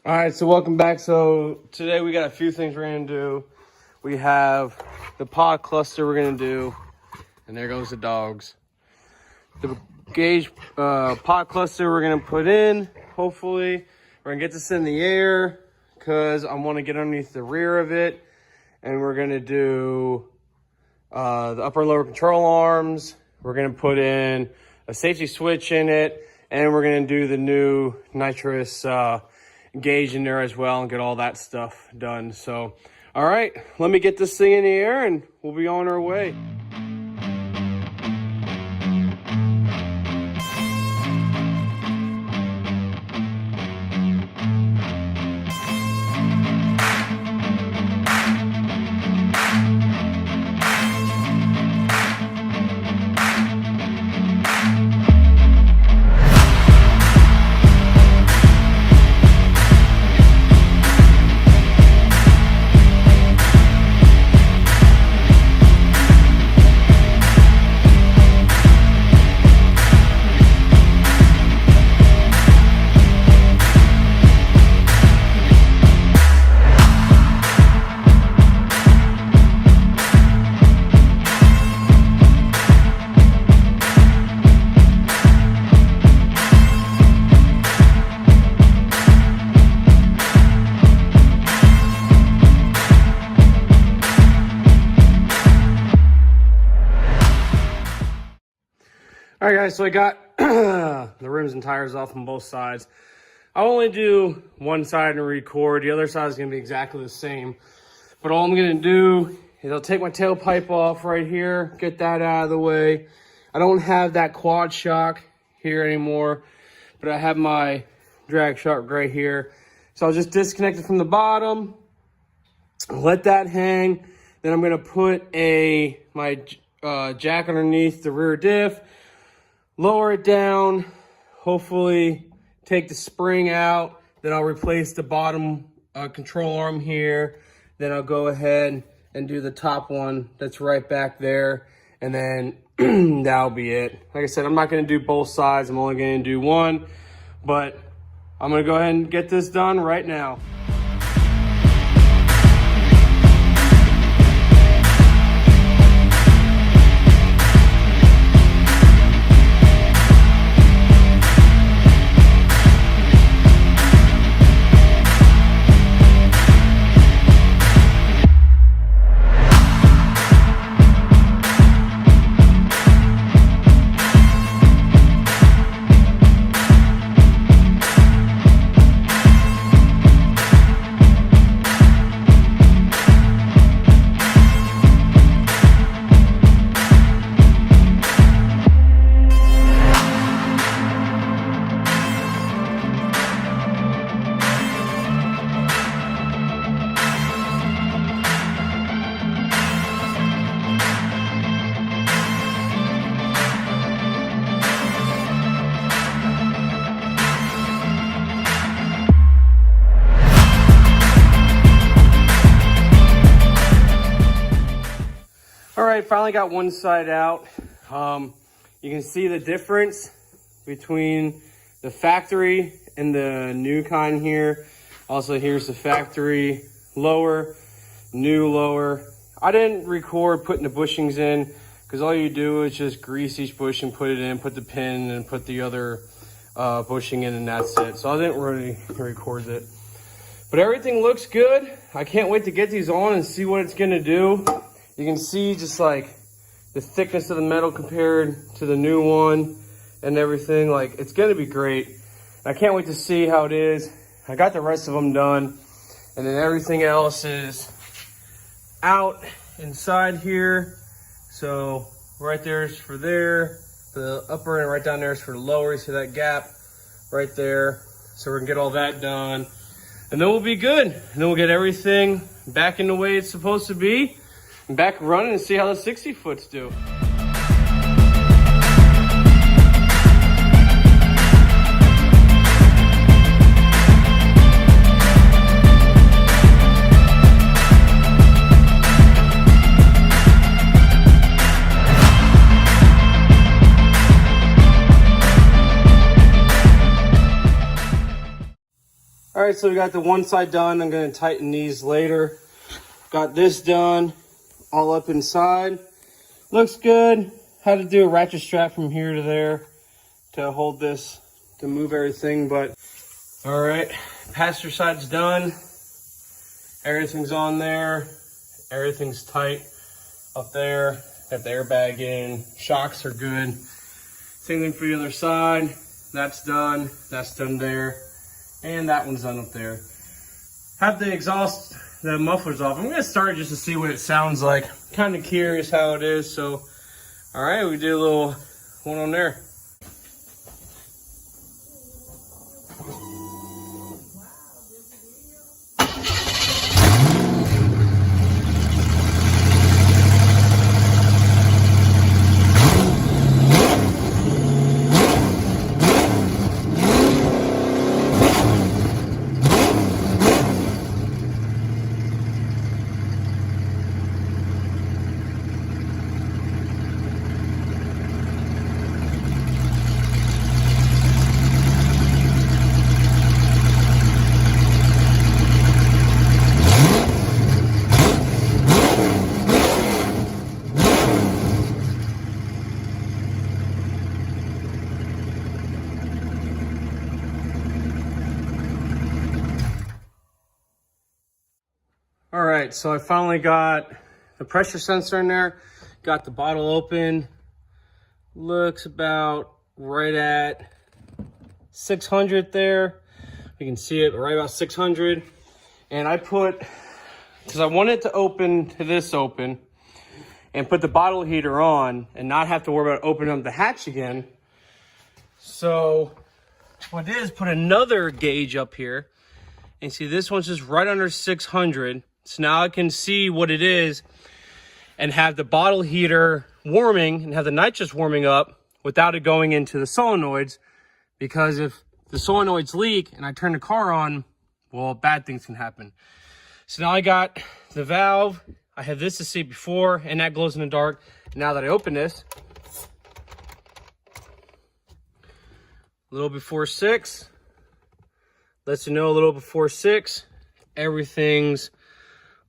All right, so welcome back. So today we got a few things we're gonna do. We have the pod cluster we're gonna do, and there goes the dogs. The gauge pod cluster we're gonna put in. Hopefully, we're gonna get this in the air because I want to get underneath the rear of it, and we're gonna do the upper and lower control arms. We're gonna put in a safety switch in it, and we're gonna do the new nitrous gauge in there as well and get all that stuff done. So, all right, let me get this thing in the air and we'll be on our way. All right, guys, so I got the rims and tires off on both sides. I'll only do one side and record. The other side is going to be exactly the same. But all I'm going to do is I'll take my tailpipe off right here, get that out of the way. I don't have that quad shock here anymore, but I have my drag shock right here. So I'll just disconnect it from the bottom, let that hang. Then I'm going to put my jack underneath the rear diff, lower it down, hopefully take the spring out. Then I'll replace the bottom control arm here. Then I'll go ahead and do the top one that's right back there. And then that'll be it. Like I said, I'm not gonna do both sides. I'm only gonna do one, but I'm gonna go ahead and get this done right now. All right, finally got one side out. You can see the difference between the factory and the new kind here. Also, here's the factory lower, new lower. I didn't record putting the bushings in because all you do is just grease each bushing, put it in, put the pin, and put the other bushing in, and that's it. So I didn't really record it. But everything looks good. I can't wait to get these on and see what it's gonna do. You can see just like the thickness of the metal compared to the new one and everything. Like, it's gonna be great. I can't wait to see how it is. I got the rest of them done, and then everything else is out inside here. So right there is for the upper, and right down there is for the lower. You see that gap right there. So we're gonna get all that done, and then we'll be good. And then we'll get everything back in the way it's supposed to be, and back running and see how the 60 foots do. All right, so we got the one side done. I'm going to tighten these later. Got this done, all up inside. Looks good. Had to do a ratchet strap from here to there to hold this, to move everything. But all right, passenger side's done. Everything's on there. Everything's tight up there. Got the airbag in. Shocks are good. Same thing for the other side. That's done. That's done there. And that one's done up there. Have the exhaust, the mufflers off. I'm going to start just to see what it sounds like. Kind of curious how it is. So, all right, we did a little one on there. All right, so I finally got the pressure sensor in there, got the bottle open. Looks about right at 600 there. You can see it right about 600. And I put, because I wanted to open to this open and put the bottle heater on and not have to worry about opening up the hatch again. So what I did is put another gauge up here. And see, this one's just right under 600. So now I can see what it is and have the bottle heater warming and have the nitrous warming up without it going into the solenoids. Because if the solenoids leak and I turn the car on, well, bad things can happen. So now I got the valve. I had this to see before, and that glows in the dark. Now that I open this, a little before 6, lets you know a little before 6, everything's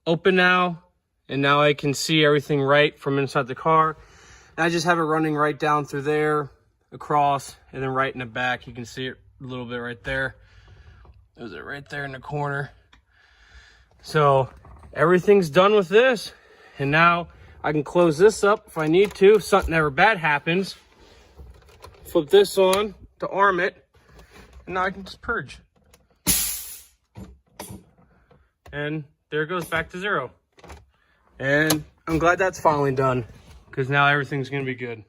open now, and now I can see everything right from inside the car. And I just have it running right down through there, across, and then right in the back. You can see it a little bit right there. There's it right there in the corner. So everything's done with this, and now I can close this up if I need to, if something ever bad happens. Flip this on to arm it, and now I can just purge. And there it goes back to 0. And I'm glad that's finally done, because now everything's going to be good.